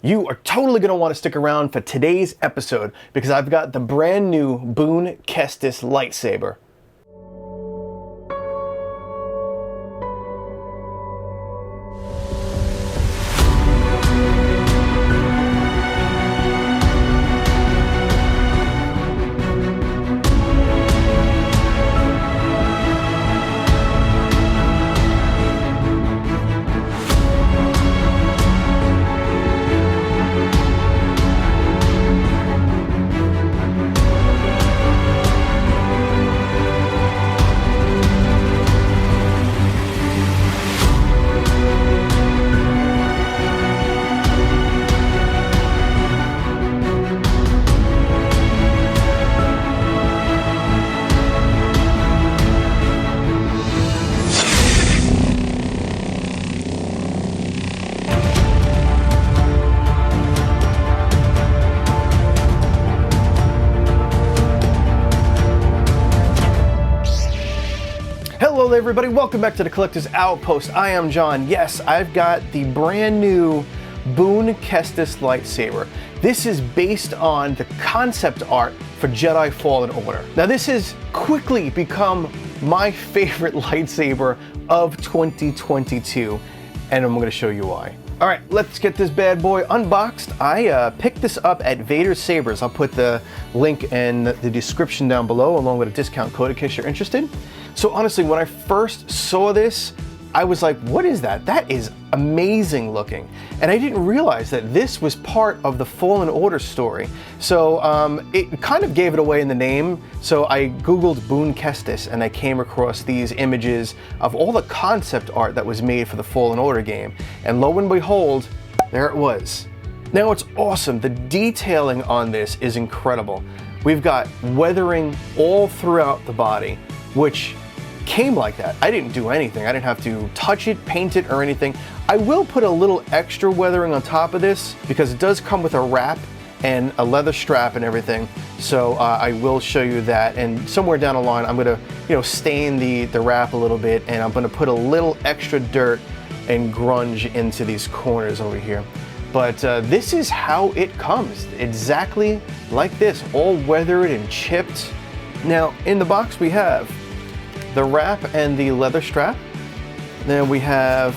You are totally going to want to stick around for today's episode because I've got the brand new Boone Kestis lightsaber. Hello everybody, welcome back to the Collector's Outpost. I am John. Yes, I've got the brand new Boone Kestis lightsaber. This is based on the concept art for Jedi Fallen Order. Now this has quickly become my favorite lightsaber of 2022, and I'm going to show you why. All right, let's get this bad boy unboxed. I picked this up at Vader Sabers. I'll put the link in the description down below along with a discount code in case you're interested. So honestly, when I first saw this, I was like, what is that? That is amazing looking. And I didn't realize that this was part of the Fallen Order story. So it kind of gave it away in the name. So I Googled Boone Kestis and I came across these images of all the concept art that was made for the Fallen Order game. And lo and behold, there it was. Now it's awesome. The detailing on this is incredible. We've got weathering all throughout the body, which came like that. I didn't do anything. I didn't have to touch it, paint it, or anything. I will put a little extra weathering on top of this because it does come with a wrap and a leather strap and everything. So I will show you that. And somewhere down the line, I'm gonna, stain the wrap a little bit, and I'm gonna put a little extra dirt and grunge into these corners over here. But this is how it comes, exactly like this, all weathered and chipped. Now in the box we have the wrap and the leather strap. Then we have,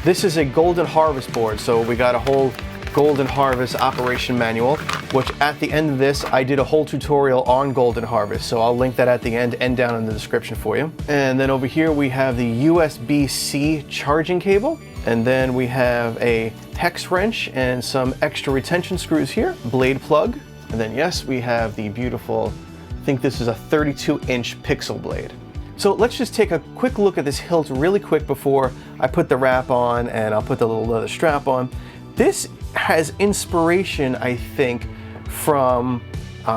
this is a Golden Harvest board. So we got a whole Golden Harvest operation manual, which at the end of this, I did a whole tutorial on Golden Harvest. So I'll link that at the end and down in the description for you. And then over here we have the USB-C charging cable. And then we have a hex wrench and some extra retention screws here, blade plug. And then yes, we have the beautiful, I think this is a 32-inch pixel blade. So let's just take a quick look at this hilt really quick before I put the wrap on and I'll put the little leather strap on. This has inspiration, I think, from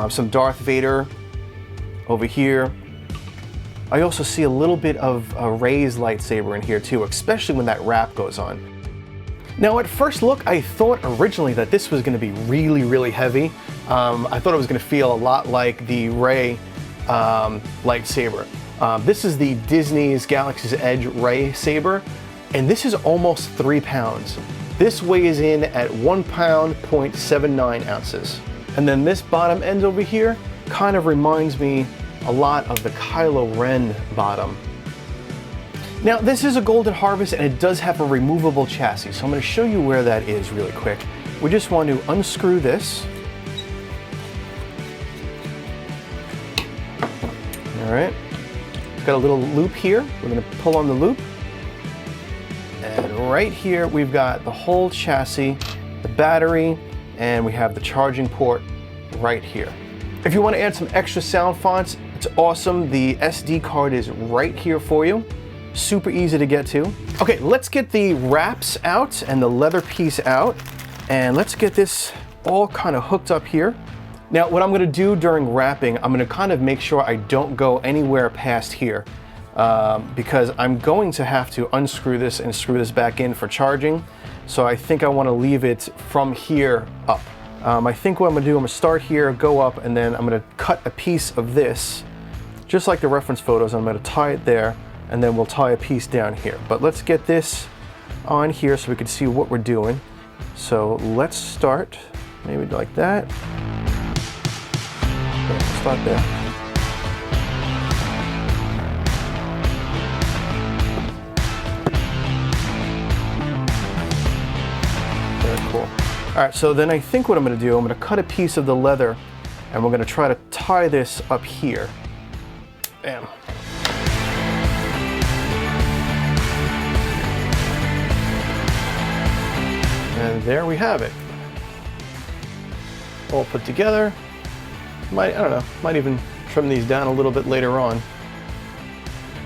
some Darth Vader over here. I also see a little bit of a Rey's lightsaber in here too, especially when that wrap goes on. Now at first look, I thought originally that this was going to be really, really heavy. I thought it was going to feel a lot like the Rey lightsaber. This is the Disney's Galaxy's Edge Rey saber, and this is almost 3 pounds. This weighs in at 1 pound, 0.79 ounces. And then this bottom end over here kind of reminds me a lot of the Kylo Ren bottom. Now this is a Golden Harvest and it does have a removable chassis, so I'm going to show you where that is really quick. We just want to unscrew this. All right, got a little loop here. We're going to pull on the loop. And right here we've got the whole chassis, the battery, and we have the charging port right here. If you want to add some extra sound fonts, it's awesome. The SD card is right here for you. Super easy to get to. Okay, let's get the wraps out and the leather piece out, and let's get this all kind of hooked up here. Now what I'm going to do during wrapping, I'm going to kind of make sure I don't go anywhere past here because I'm going to have to unscrew this and screw this back in for charging. So I think I want to leave it from here up. I think what I'm going to do, I'm going to start here, go up, and then I'm going to cut a piece of this, just like the reference photos. I'm going to tie it there, and then we'll tie a piece down here. But let's get this on here so we can see what we're doing. So let's start maybe like that. Okay, start there. Very cool. All right, so then I think what I'm going to do, I'm going to cut a piece of the leather and we're going to try to tie this up here. Bam. And there we have it. All put together. I don't know, might even trim these down a little bit later on.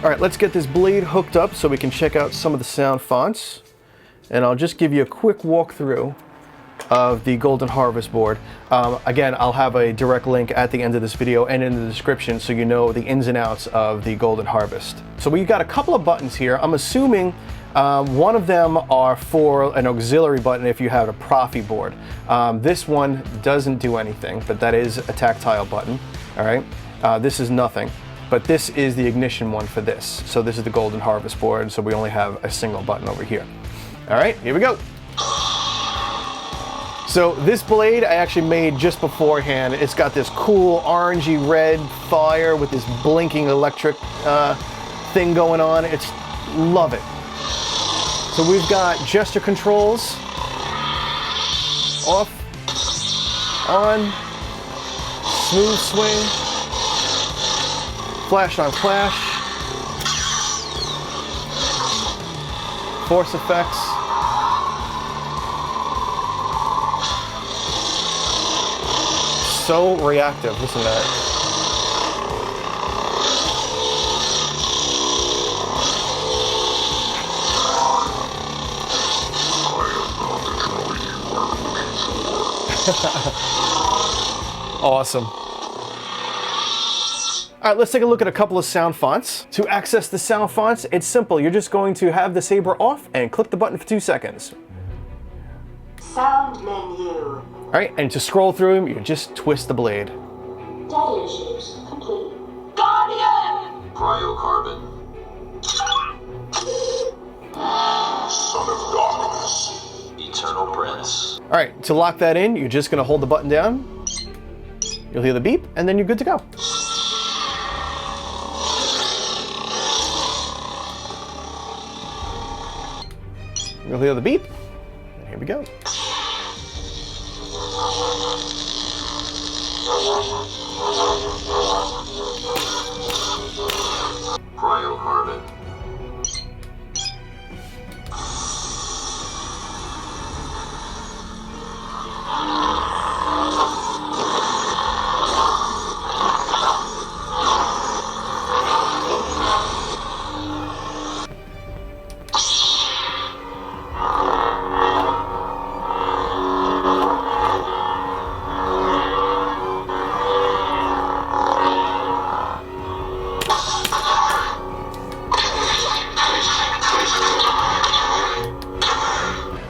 All right, let's get this blade hooked up so we can check out some of the sound fonts. And I'll just give you a quick walkthrough of the Golden Harvest board. Again, I'll have a direct link at the end of this video and in the description so you know the ins and outs of the Golden Harvest. So we've got a couple of buttons here. I'm assuming one of them are for an auxiliary button if you have a Profi board. This one doesn't do anything, but that is a tactile button. All right, this is nothing, but this is the ignition one for this. So this is the Golden Harvest board, so we only have a single button over here. All right, here we go. So this blade I actually made just beforehand. It's got this cool orangey red fire with this blinking electric thing going on. Love it. So we've got gesture controls, off, on, smooth swing, flash on flash, force effects. So reactive, listen to that. Awesome. All right, let's take a look at a couple of sound fonts. To access the sound fonts, it's simple. You're just going to have the saber off and click the button for 2 seconds. Sound menu. All right, and to scroll through them, you just twist the blade. Data shapes complete. Guardian! Cryocarbon. Son of darkness. Eternal Prince. All right, to lock that in, you're just gonna hold the button down. You'll hear the beep, and then you're good to go. You'll hear the beep, and here we go. Cryocarbon.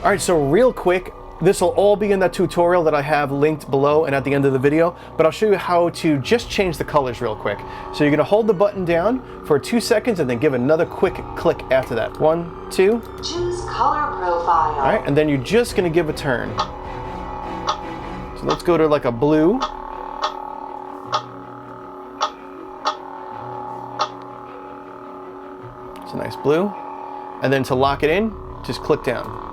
All right, so real quick, this will all be in that tutorial that I have linked below and at the end of the video, but I'll show you how to just change the colors real quick. So you're gonna hold the button down for 2 seconds and then give another quick click after that. 1, 2. Choose color profile. All right, and then you're just gonna give a turn. So let's go to like a blue. It's a nice blue. And then to lock it in, just click down.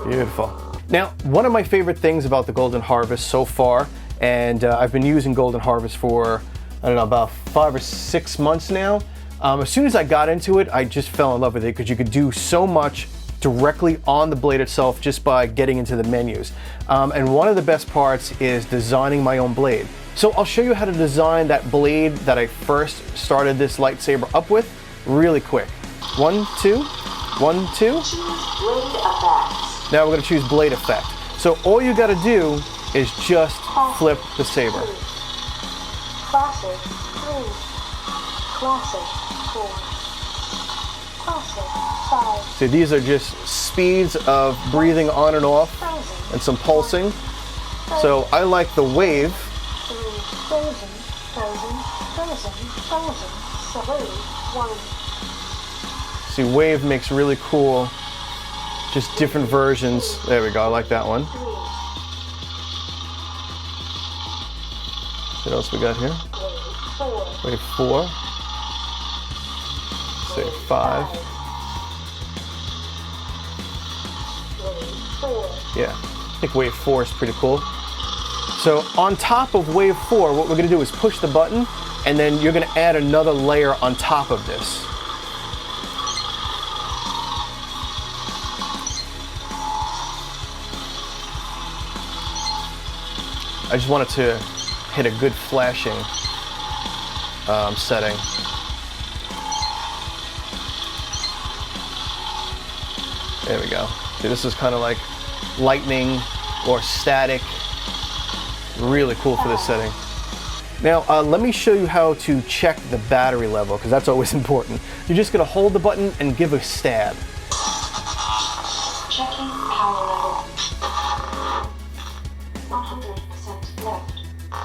Beautiful. Now, one of my favorite things about the Golden Harvest so far, and I've been using Golden Harvest for, I don't know, about 5 or 6 months now. As soon as I got into it, I just fell in love with it because you could do so much directly on the blade itself just by getting into the menus. And one of the best parts is designing my own blade. So I'll show you how to design that blade that I first started this lightsaber up with really quick. 1, 2, 1, 2. Choose blade effects. Now we're going to choose blade effect. So all you got to do is just flip the saber. Classic 3. Classic 4. Classic 5. So these are just speeds of breathing on and off Frozen. and some pulsing. So I like the wave. 3. Frozen. Frozen. See, Wave makes really cool, just different versions. There we go, I like that one. What else we got here? Wave 4. Say 5. Yeah, I think Wave 4 is pretty cool. So on top of Wave 4, what we're going to do is push the button, and then you're going to add another layer on top of this. I just wanted to hit a good flashing setting. There we go. See, this is kind of like lightning or static. Really cool for this setting. Now, let me show you how to check the battery level, because that's always important. You're just going to hold the button and give a stab. Checking power level. 100% left.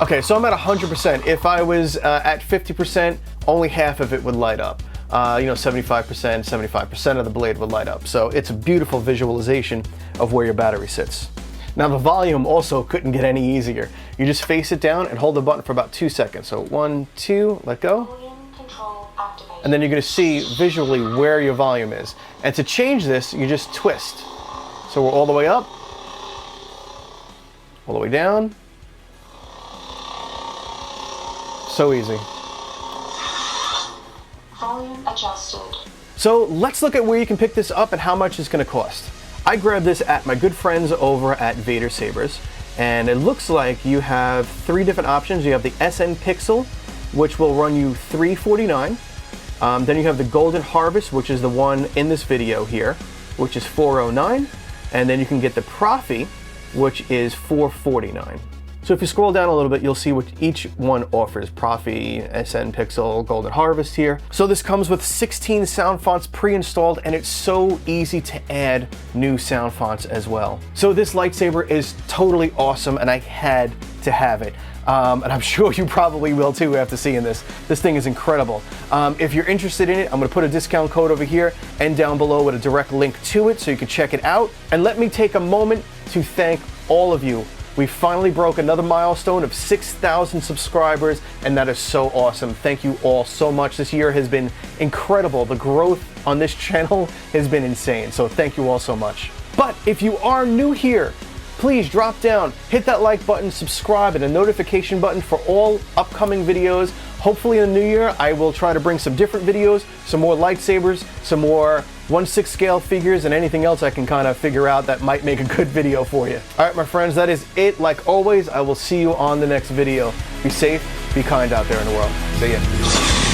Okay, so I'm at 100%. If I was at 50%, only half of it would light up. 75% of the blade would light up. So it's a beautiful visualization of where your battery sits. Now the volume also couldn't get any easier. You just face it down and hold the button for about 2 seconds. So 1, 2, let go. Volume control activated. And then you're going to see visually where your volume is. And to change this, you just twist. So we're all the way up, all the way down. So easy. Volume adjusted. So let's look at where you can pick this up and how much it's going to cost. I grabbed this at my good friends over at Vader Sabers, and it looks like you have 3 different options. You have the SN Pixel, which will run you $349. Then you have the Golden Harvest, which is the one in this video here, which is $409. And then you can get the Profi, which is $449. So if you scroll down a little bit, you'll see what each one offers. Profi, SN Pixel, Golden Harvest here. So this comes with 16 sound fonts pre-installed, and it's so easy to add new sound fonts as well. So this lightsaber is totally awesome, and I had to have it. And I'm sure you probably will too after seeing this. This thing is incredible. If you're interested in it, I'm gonna put a discount code over here and down below with a direct link to it so you can check it out. And let me take a moment to thank all of you. We finally broke another milestone of 6,000 subscribers, and that is so awesome. Thank you all so much. This year has been incredible. The growth on this channel has been insane, so thank you all so much. But if you are new here, please drop down, hit that like button, subscribe, and a notification button for all upcoming videos. Hopefully in the new year, I will try to bring some different videos, some more lightsabers, some more 1/6 scale figures, and anything else I can kind of figure out that might make a good video for you. All right, my friends, that is it. Like always, I will see you on the next video. Be safe, be kind out there in the world. See ya.